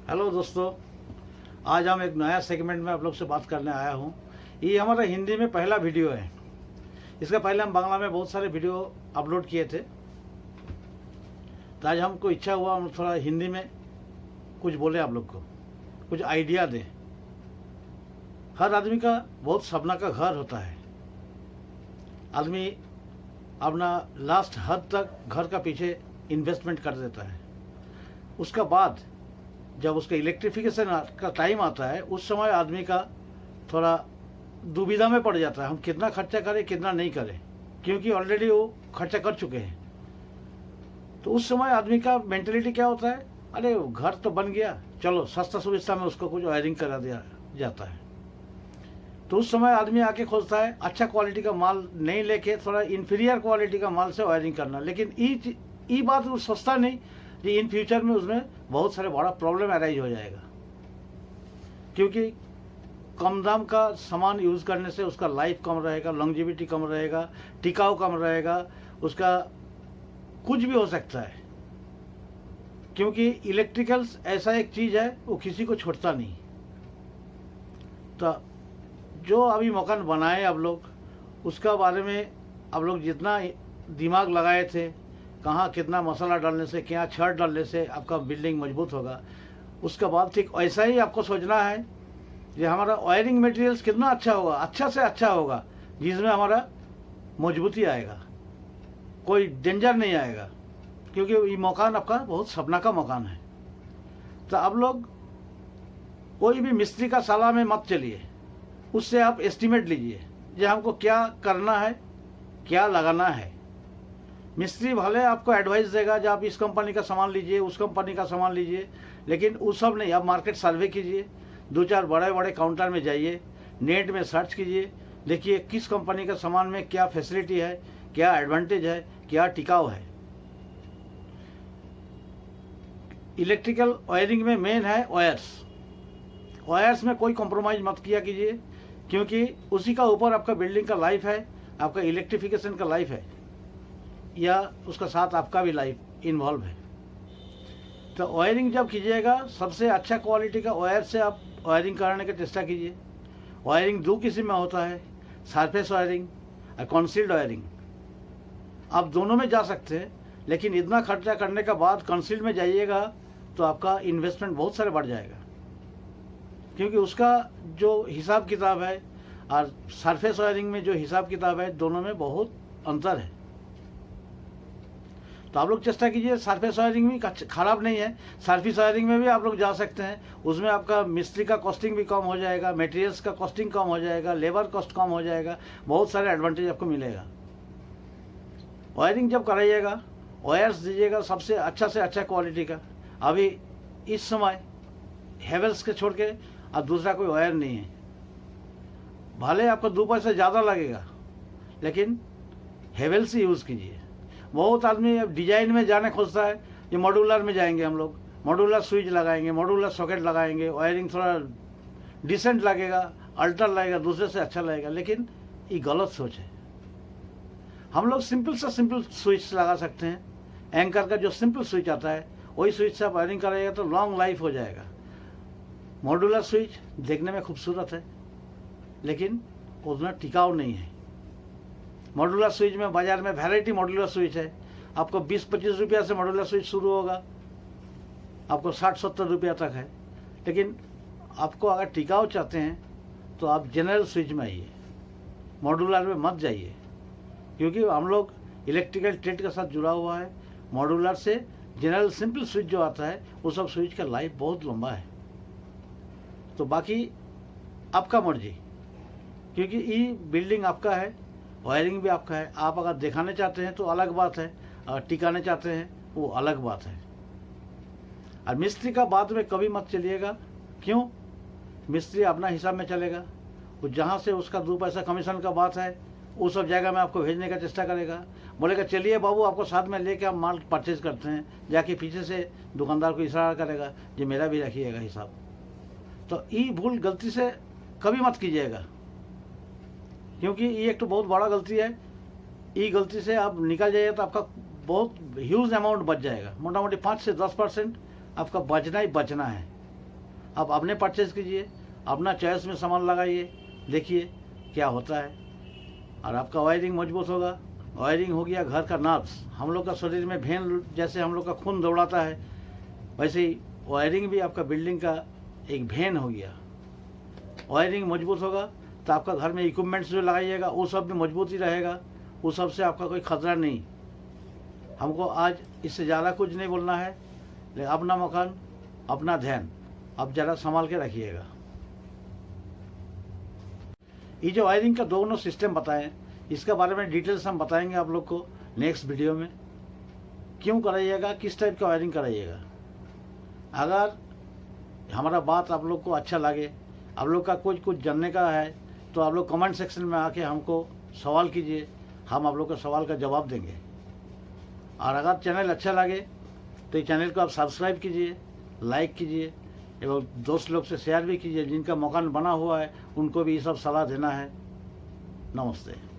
Hello दोस्तों, आज हम एक नया सेगमेंट में आप लोग से बात करने आया हूँ। ये हमारा हिंदी में पहला वीडियो है। इसका पहले हम बांग्ला में बहुत सारे वीडियो अपलोड किए थे, तो आज हमको इच्छा हुआ हम थोड़ा हिंदी में कुछ बोले, आप लोग को कुछ आइडिया दें। हर आदमी का बहुत सपना का घर होता है। आदमी अपना लास्ट हद तक घर का पीछे इन्वेस्टमेंट कर देता है। उसका बाद जब उसका इलेक्ट्रिफिकेशन का टाइम आता है, उस समय आदमी का थोड़ा दुविधा में पड़ जाता है, हम कितना खर्चा करें कितना नहीं करें, क्योंकि ऑलरेडी वो खर्चा कर चुके हैं। तो उस समय आदमी का मेंटेलिटी क्या होता है, अरे घर तो बन गया, चलो सस्ता सुविधा में उसको कुछ वायरिंग करा दिया जाता है। तो उस समय आदमी आके खोजता है अच्छा क्वालिटी का माल नहीं लेके थोड़ा इन्फीरियर क्वालिटी का माल से वायरिंग करना। लेकिन ये बात वो सोचता नहीं कि इन फ्यूचर में उसमें बहुत सारे बड़ा प्रॉब्लम अराइज हो जाएगा, क्योंकि कम दाम का सामान यूज़ करने से उसका लाइफ कम रहेगा, लॉन्जेविटी कम रहेगा, टिकाऊ कम रहेगा, उसका कुछ भी हो सकता है। क्योंकि इलेक्ट्रिकल्स ऐसा एक चीज़ है वो किसी को छोड़ता नहीं। तो जो अभी मकान बनाए आप लोग, उसका बारे में आप लोग जितना दिमाग लगाए थे, कहाँ कितना मसाला डालने से, क्या छड़ डालने से आपका बिल्डिंग मजबूत होगा, उसका बाद ठीक ऐसा ही आपको सोचना है कि हमारा वायरिंग मटेरियल्स कितना अच्छा होगा, अच्छा से अच्छा होगा, जिसमें हमारा मजबूती आएगा, कोई डेंजर नहीं आएगा। क्योंकि ये मकान आपका बहुत सपना का मकान है। तो आप लोग कोई भी मिस्त्री का सलाह में मत चलिए, उससे आप एस्टीमेट लीजिए कि हमको क्या करना है, क्या लगाना है। मिस्त्री भले आपको एडवाइस देगा कि आप इस कंपनी का सामान लीजिए, उस कंपनी का सामान लीजिए, लेकिन वो सब नहीं। आप मार्केट सर्वे कीजिए, 2-4 बड़े बड़े काउंटर में जाइए, नेट में सर्च कीजिए, देखिए किस कंपनी का सामान में क्या फैसिलिटी है, क्या एडवांटेज है, क्या टिकाऊ है। इलेक्ट्रिकल वायरिंग में मेन है वायर्स में कोई कॉम्प्रोमाइज़ मत किया कीजिए, क्योंकि उसी का ऊपर आपका बिल्डिंग का लाइफ है, आपका इलेक्ट्रिफिकेशन का लाइफ है, या उसका साथ आपका भी लाइफ इन्वॉल्व है। तो वायरिंग जब कीजिएगा, सबसे अच्छा क्वालिटी का वायर से आप वायरिंग कराने की चेष्टा कीजिए। वायरिंग दो किस्म में होता है, सरफेस वायरिंग और कंसील्ड वायरिंग। आप दोनों में जा सकते हैं, लेकिन इतना खर्चा करने के बाद कंसील्ड में जाइएगा तो आपका इन्वेस्टमेंट बहुत सारे बढ़ जाएगा, क्योंकि उसका जो हिसाब किताब है और सरफेस वायरिंग में जो हिसाब किताब है, दोनों में बहुत अंतर है। तो आप लोग चेष्टा कीजिए, सरफेस वायरिंग भी खराब नहीं है, सरफेस वायरिंग में भी आप लोग जा सकते हैं। उसमें आपका मिस्त्री का कॉस्टिंग भी कम हो जाएगा, मटेरियल्स का कॉस्टिंग कम हो जाएगा, लेबर कॉस्ट कम हो जाएगा, बहुत सारे एडवांटेज आपको मिलेगा। वायरिंग जब कराइएगा, वायर्स दीजिएगा सबसे अच्छा से अच्छा क्वालिटी का। अभी इस समय हेवेल्स के छोड़ के और दूसरा कोई वायर नहीं है। भले आपको 2 पैसे ज़्यादा लगेगा, लेकिन हेवेल्स ही यूज़ कीजिए। बहुत आदमी अब डिजाइन में जाने खोजता है, ये मॉड्यूलर में जाएंगे हम लोग, मॉड्यूलर स्विच लगाएंगे, मॉड्यूलर सॉकेट लगाएंगे, वायरिंग थोड़ा डिसेंट लगेगा, अल्टर लगेगा, दूसरे से अच्छा लगेगा, लेकिन ये गलत सोच है। हम लोग सिंपल से सिंपल स्विच लगा सकते हैं। एंकर का जो सिंपल स्विच आता है, वही स्विच से आप वायरिंग कराइएगा तो लॉन्ग लाइफ हो जाएगा। मॉड्यूलर स्विच देखने में खूबसूरत है, लेकिन उतना टिकाऊ नहीं है। मॉड्यूलर स्विच में बाजार में वैरायटी मॉड्यूलर स्विच है, आपको 20-25 रुपया से मॉड्यूलर स्विच शुरू होगा, आपको 60-70 रुपया तक है। लेकिन आपको अगर टिकाऊ चाहते हैं तो आप जनरल स्विच में आइए, मॉड्यूलर में मत जाइए, क्योंकि हम लोग इलेक्ट्रिकल ट्रेड के साथ जुड़ा हुआ है। मॉड्यूलर से जनरल सिंपल स्विच जो आता है, वो सब स्विच का लाइफ बहुत लंबा है। तो बाकी आपका मर्जी, क्योंकि ये बिल्डिंग आपका है, वायरिंग भी आपका है। आप अगर दिखाने चाहते हैं तो अलग बात है, अगर टिकाने चाहते हैं वो अलग बात है। और मिस्त्री का बात में कभी मत चलिएगा। क्यों? मिस्त्री अपना हिसाब में चलेगा, वो जहाँ से उसका 2 पैसा कमीशन का बात है, वो सब जगह में आपको भेजने का चेष्टा करेगा। बोलेगा चलिए बाबू, आपको साथ में लेके हम माल परचेज करते हैं, जाके पीछे से दुकानदार को इशारा करेगा जी मेरा भी रखिएगा हिसाब। तो ये भूल गलती से कभी मत कीजिएगा, क्योंकि ये एक तो बहुत बड़ा गलती है। ये गलती से आप निकल जाइए तो आपका बहुत ह्यूज अमाउंट बच जाएगा। मोटा मोटी 5 से 10% आपका बचना ही बचना है। आप अपने परचेज कीजिए, अपना चॉइस में सामान लगाइए, देखिए क्या होता है। और आपका वायरिंग मजबूत होगा। वायरिंग हो गया घर का नर्व्स। हम लोग का शरीर में भेन जैसे हम लोग का खून दौड़ाता है, वैसे ही वायरिंग भी आपका बिल्डिंग का एक भेन हो गया। वायरिंग मजबूत होगा तो आपका घर में इक्विपमेंट्स जो लगाइएगा वो सब भी मजबूत ही रहेगा, वो सब से आपका कोई खतरा नहीं। हमको आज इससे ज़्यादा कुछ नहीं बोलना है, लेकिन अपना मकान अपना ध्यान आप ज़रा संभाल के रखिएगा। ये जो वायरिंग का दोनों सिस्टम बताएं, इसके बारे में डिटेल्स हम बताएंगे आप लोग को नेक्स्ट वीडियो में। क्यों कराइएगा, किस टाइप का वायरिंग कराइएगा। अगर हमारा बात आप लोग को अच्छा लगे, आप लोग का कुछ जानने का है, तो आप लोग कमेंट सेक्शन में आके हमको सवाल कीजिए, हम आप लोग का सवाल का जवाब देंगे। और अगर चैनल अच्छा लगे तो इस चैनल को आप सब्सक्राइब कीजिए, लाइक कीजिए एवं दोस्त लोग से शेयर भी कीजिए। जिनका मकान बना हुआ है उनको भी ये सब सलाह देना है। नमस्ते।